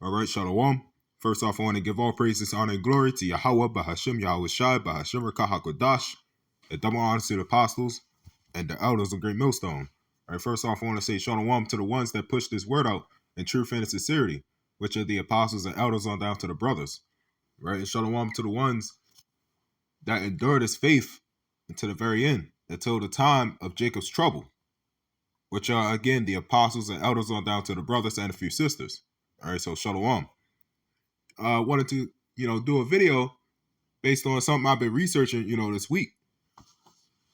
All right, Shalom. First off, I want to give all praises, honor, and glory to Yahweh, Bahashim, Yahweh Shai, Bahashim, Rakah HaKodash, and double honor to the apostles and the elders of Great Millstone. All right, first off, I want to say Shalom to the ones that push this word out in truth and in sincerity, which are the apostles and elders on down to the brothers. Right, and Shalom to the ones that endure this faith until the very end, until the time of Jacob's trouble, which are, again, the apostles and elders on down to the brothers and a few sisters. All right, so Shalom. Wanted to, do a video based on something I've been researching, this week.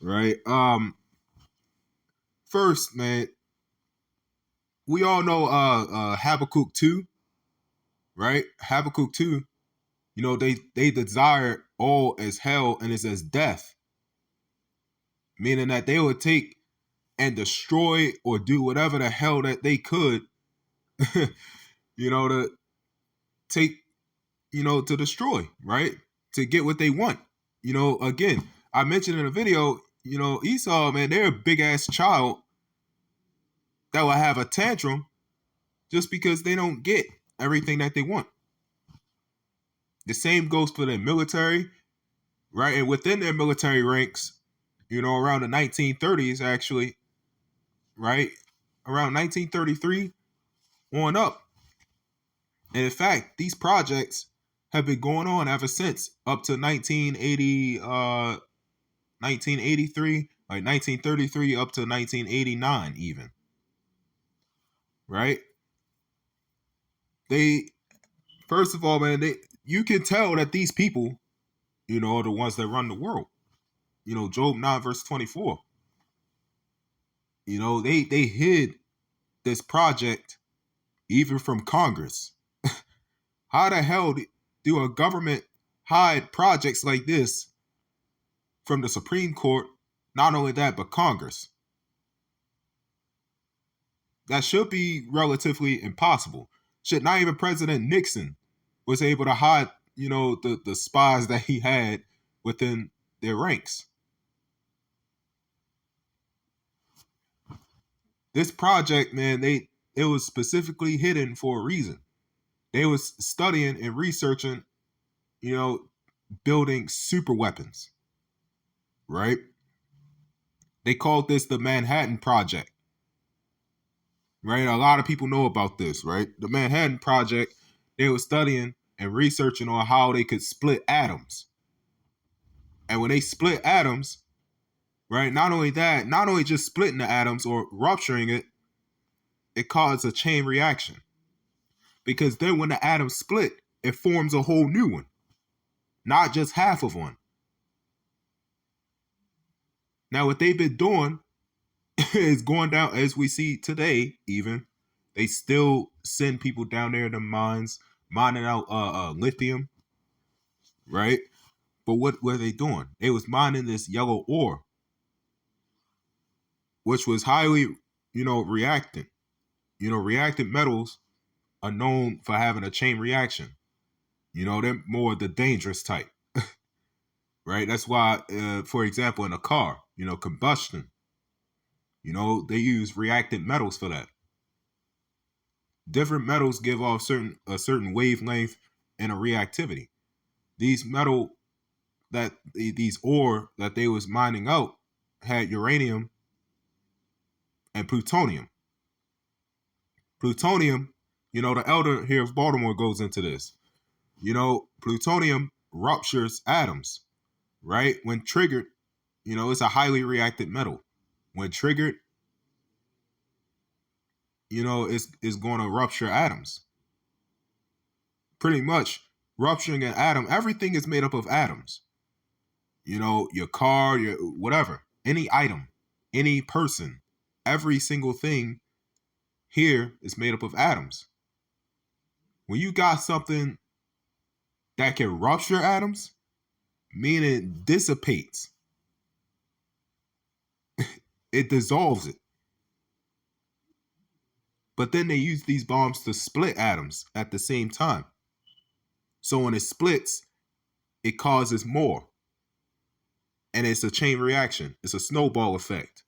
Right. First, man, we all know Habakkuk 2, right? Habakkuk 2, they desire all as hell and is as death. Meaning that they would take and destroy or do whatever the hell that they could, to take, to destroy, right? To get what they want. Again, I mentioned in a video, Esau, man, they're a big ass child that will have a tantrum just because they don't get everything that they want. The same goes for their military, right? And within their military ranks, around the 1930s, actually, right? Around 1933 on up. And in fact, these projects have been going on ever since, up to 1983, like 1933 up to 1989 even. Right? First of all, man, you can tell that these people, are the ones that run the world. Job 9 verse 24. They hid this project even from Congress. How the hell do a government hide projects like this from the Supreme Court? Not only that, but Congress. That should be relatively impossible. Shit, not even President Nixon was able to hide, the spies that he had within their ranks. This project, man, it was specifically hidden for a reason. They was studying and researching, building super weapons, right? They called this the Manhattan Project, right? A lot of people know about this, right? The Manhattan Project, they were studying and researching on how they could split atoms. And when they split atoms, right, not only just splitting the atoms or rupturing it, it caused a chain reaction. Because then when the atoms split, it forms a whole new one, not just half of one. Now, what they've been doing is going down, as we see today, even. They still send people down there to mines, mining out lithium, right? But what were they doing? They was mining this yellow ore, which was highly, reactant. Reactant metals are known for having a chain reaction. They're more the dangerous type, right? That's why, for example, in a car, combustion, they use reactant metals for that. Different metals give off a certain wavelength and a reactivity. These ore that they was mining out had uranium and plutonium. Plutonium, the elder here of Baltimore goes into this. Plutonium ruptures atoms, right? When triggered, it's a highly reactive metal. When triggered, it's going to rupture atoms. Pretty much rupturing an atom, everything is made up of atoms. Your car, your whatever, any item, any person, every single thing here is made up of atoms. When you got something that can rupture atoms, meaning it dissipates, it dissolves it. But then they use these bombs to split atoms at the same time. So when it splits, it causes more. And it's a chain reaction. It's a snowball effect.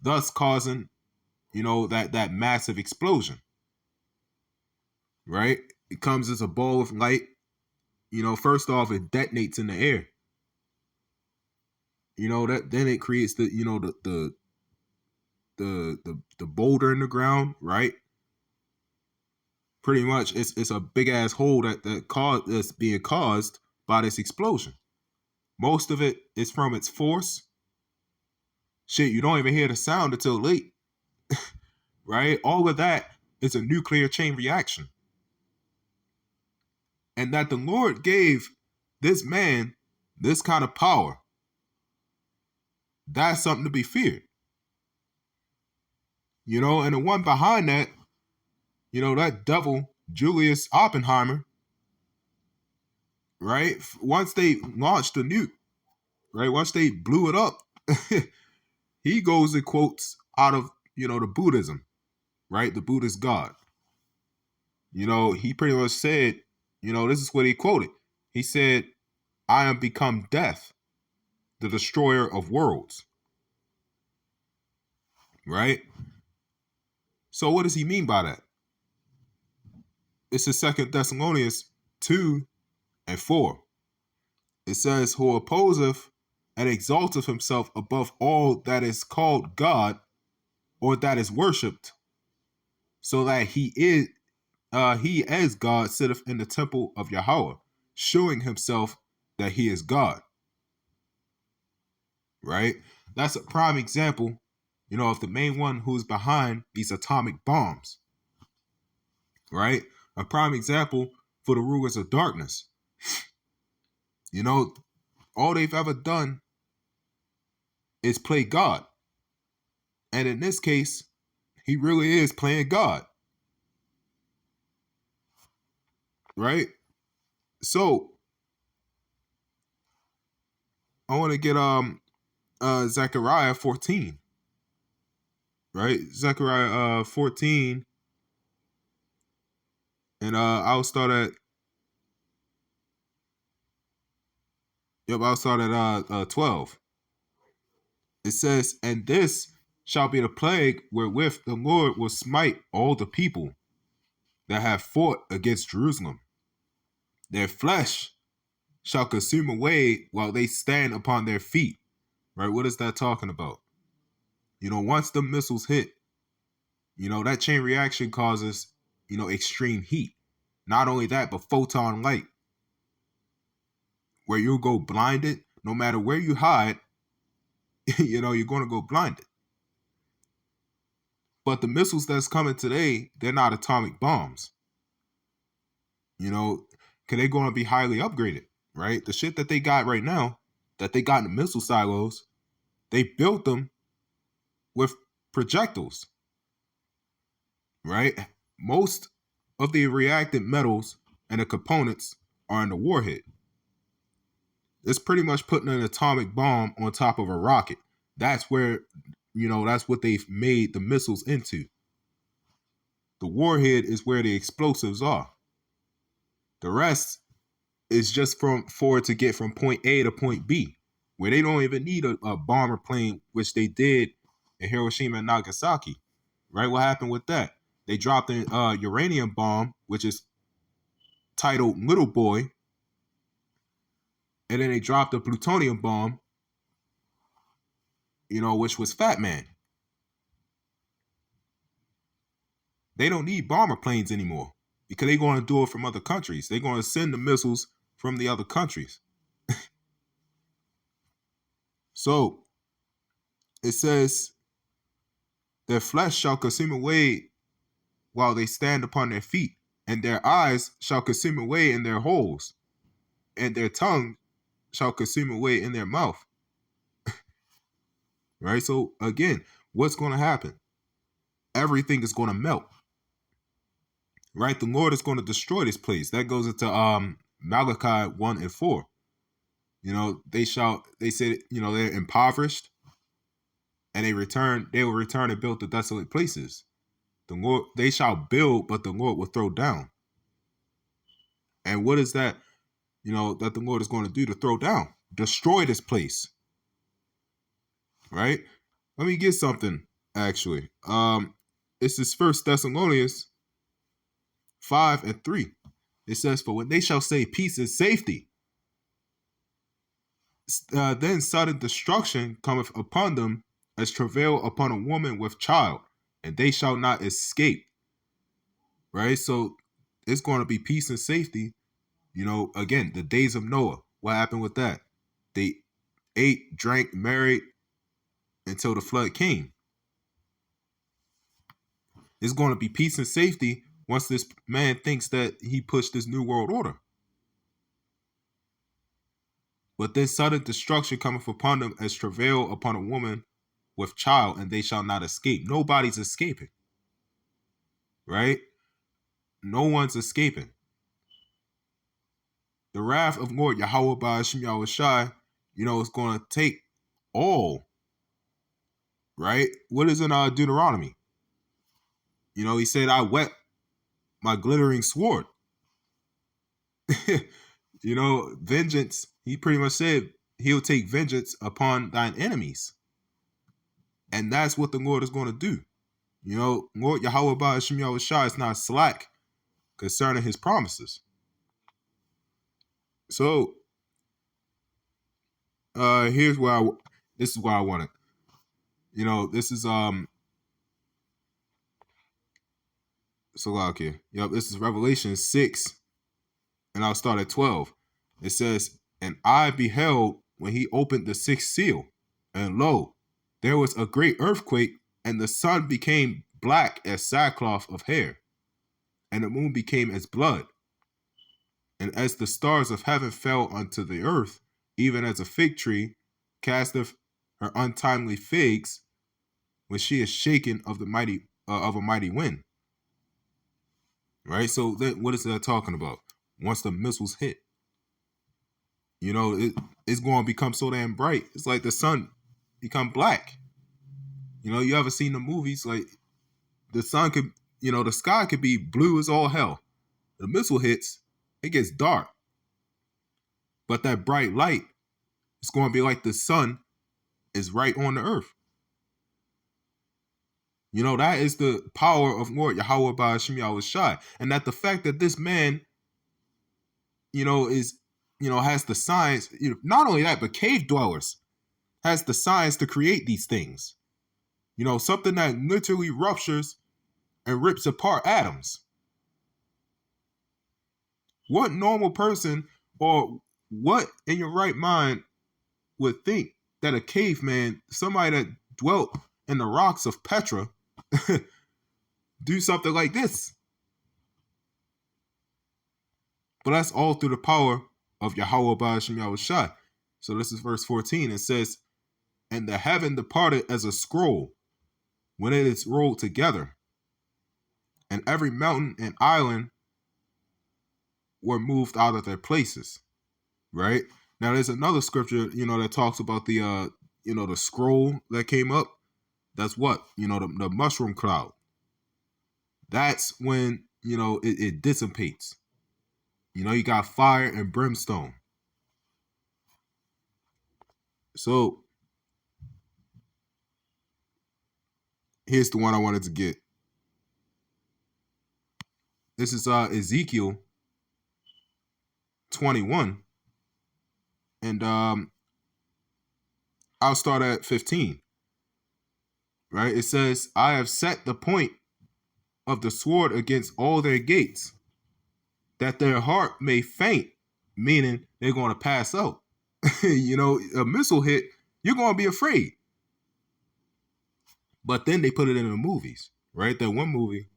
Thus causing, that massive explosion. right? It comes as a ball of light. First off, it detonates in the air. That then it creates the boulder in the ground, right? Pretty much, it's a big ass hole that's being caused by this explosion. Most of it is from its force. Shit, you don't even hear the sound until late, right? All of that is a nuclear chain reaction. And that the Lord gave this man this kind of power, that's something to be feared. And the one behind that, that devil, Julius Oppenheimer, right? Once they launched the nuke, right? Once they blew it up, he goes and quotes out of, the Buddhism, right? The Buddhist God. He pretty much said, this is what he quoted. He said, I am become death, the destroyer of worlds. Right? So what does he mean by that? It's in 2 Thessalonians 2:4. It says, who opposeth and exalteth himself above all that is called God or that is worshipped, so that he as God sitteth in the temple of Yahweh, showing himself that he is God. Right? That's a prime example, of the main one who's behind these atomic bombs. Right? A prime example for the rulers of darkness. All they've ever done is play God. And in this case, he really is playing God. Right? So I want to get Zechariah 14. Right? Zechariah 14. And I'll start at 12. It says, and this shall be the plague wherewith the Lord will smite all the people that have fought against Jerusalem. Their flesh shall consume away while they stand upon their feet. Right? What is that talking about? Once the missiles hit, that chain reaction causes, extreme heat. Not only that, but photon light, where you'll go blinded. No matter where you hide, you're going to go blinded. But the missiles that's coming today, they're not atomic bombs. Because they're going to be highly upgraded, right? The shit that they got right now, that they got in the missile silos, they built them with projectiles, right? Most of the reactant metals and the components are in the warhead. It's pretty much putting an atomic bomb on top of a rocket. That's where, that's what they've made the missiles into. The warhead is where the explosives are. The rest is just for it to get from point A to point B, where they don't even need a bomber plane, which they did in Hiroshima and Nagasaki. Right? What happened with that? They dropped an uranium bomb, which is titled Little Boy, and then they dropped a plutonium bomb, which was Fat Man. They don't need bomber planes anymore because they're going to do it from other countries. They're going to send the missiles from the other countries. So it says, their flesh shall consume away while they stand upon their feet, and their eyes shall consume away in their holes, and their tongue shall consume away in their mouth. Right? So again, what's going to happen? Everything is going to melt. Right? The Lord is going to destroy this place. That goes into Malachi 1:4. They said, they're impoverished, and they will return and build the desolate places. The Lord, they shall build, but the Lord will throw down. And what is that, that the Lord is going to do to throw down? Destroy this place. Right? Let me get something, actually. This is 1 Thessalonians 5 and 3. It says, "For when they shall say peace and safety, then sudden destruction cometh upon them as travail upon a woman with child, and they shall not escape." Right? So it's going to be peace and safety. Again, the days of Noah. What happened with that? They ate, drank, married until the flood came. It's going to be peace and safety once this man thinks that he pushed this new world order. But then sudden destruction cometh upon them as travail upon a woman with child, and they shall not escape. Nobody's escaping. Right? No one's escaping. The wrath of Lord Yahweh Ba'ashem Yahushai, is going to take all. Right? What is in Deuteronomy? He said, "I whet my glittering sword." Vengeance. He pretty much said he'll take vengeance upon thine enemies. And that's what the Lord is going to do. Lord Yahweh Ba'ashem Yahushai is not slack concerning his promises. So, here's where this is where I want it. This is okay. Yep, this is Revelation 6, and I'll start at 12. It says, "And I beheld when he opened the sixth seal, and lo, there was a great earthquake, and the sun became black as sackcloth of hair, and the moon became as blood. And as the stars of heaven fell unto the earth, even as a fig tree casteth her untimely figs when she is shaken of a mighty wind." Right? So then what is that talking about? Once the missiles hit, it's going to become so damn bright. It's like the sun become black. You ever seen the movies? Like the sun could, the sky could be blue as all hell. The missile hits, it gets dark. But that bright light, it's going to be like the sun is right on the earth. That is the power of Lord Yahweh Ba'ashem Yahushai. And that the fact that this man, is, has the science, not only that, but cave dwellers has the science to create these things. Something that literally ruptures and rips apart atoms. What normal person or what in your right mind would think that a caveman, somebody that dwelt in the rocks of Petra, do something like this? But that's all through the power of Yahweh Ba'ashem Yahushai. So this is verse 14. It says, "And the heaven departed as a scroll when it is rolled together, and every mountain and island were moved out of their places." Right? Now there's another scripture, that talks about the the scroll that came up. That's what? The mushroom cloud. That's when, it dissipates. You got fire and brimstone. So here's the one I wanted to get. This is Ezekiel 21. And I'll start at 15. Right? It says, "I have set the point of the sword against all their gates, that their heart may faint," meaning they're going to pass out. A missile hit, you're going to be afraid. But then they put it in the movies, right? That one movie,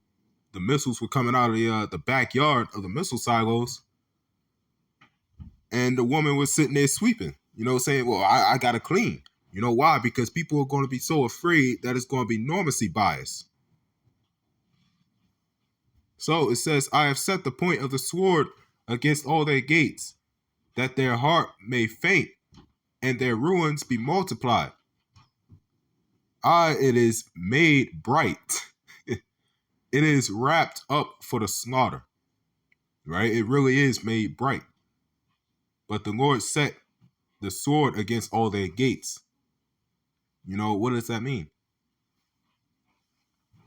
the missiles were coming out of the backyard of the missile silos, and the woman was sitting there sweeping, saying, "Well, I got to clean." Why? Because people are going to be so afraid that it's going to be normacy bias. So it says, "I have set the point of the sword against all their gates, that their heart may faint, and their ruins be multiplied. It is made bright. It is wrapped up for the slaughter." Right? It really is made bright. But the Lord set the sword against all their gates. What does that mean?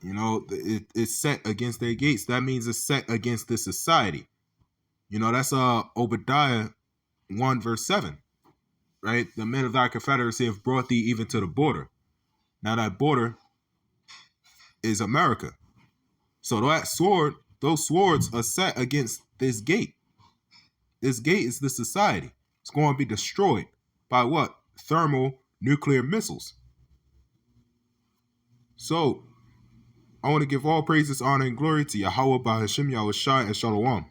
It's set against their gates. That means it's set against this society. That's Obadiah 1 verse 7, right? The men of thy confederacy have brought thee even to the border. Now that border is America. So those swords are set against this gate. This gate is the society. It's going to be destroyed by what? Thermonuclear missiles. So I want to give all praises, honor, and glory to Yahweh, Bahashim, Yahushai, and Shalom.